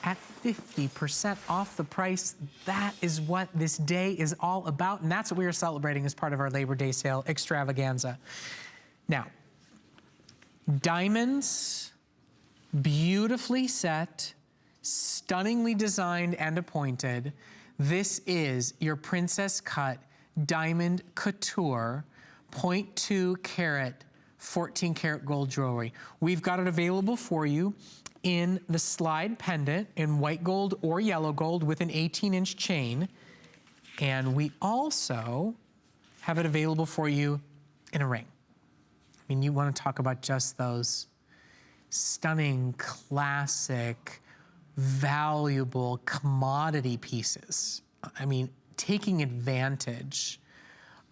at 50% off the price. That is what this day is all about, and that's what we are celebrating as part of our Labor Day sale extravaganza. Now, diamonds, beautifully set, stunningly designed and appointed. This is your PrincessCut Diamond Couture 0.2 carat 14 karat gold jewelry. We've got it available for you in the slide pendant in white gold or yellow gold with an 18-inch chain. And we also have it available for you in a ring. I mean, you want to talk about just those stunning, classic, valuable commodity pieces. I mean, taking advantage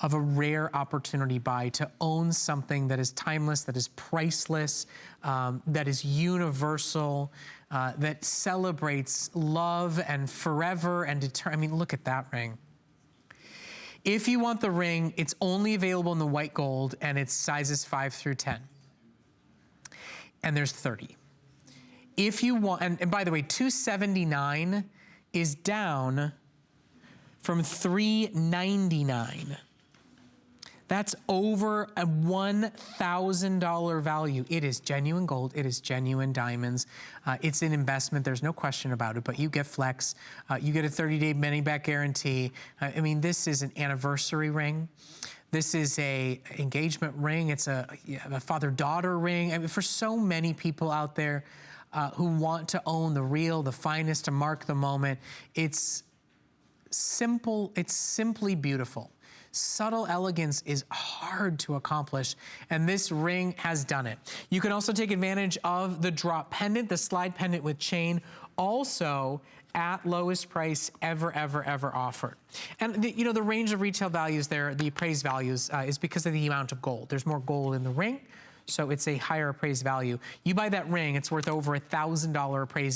of a rare opportunity buy to own something that is timeless, that is priceless, that is universal, that celebrates love and forever and I mean, look at that ring. If you want the ring, it's only available in the white gold and it's sizes 5 through 10. And there's 30. If you want, and by the way, $279 is down from $399. That's over a $1,000 value. It is genuine gold, it is genuine diamonds. It's an investment, there's no question about it, but you get flex, you get a 30-day money-back guarantee. I mean, this is an anniversary ring. This is a engagement ring. It's a father-daughter ring. I mean, for so many people out there who want to own the real, the finest, to mark the moment, it's simple, it's simply beautiful. Subtle elegance is hard to accomplish, and this ring has done it. You can also take advantage of the drop pendant, the slide pendant with chain, also at lowest price ever offered. And you know, the range of retail values there, the appraised values, is because of the amount of gold. There's more gold in the ring, so it's a higher appraised value. You buy that ring, it's worth over $1,000 appraised value.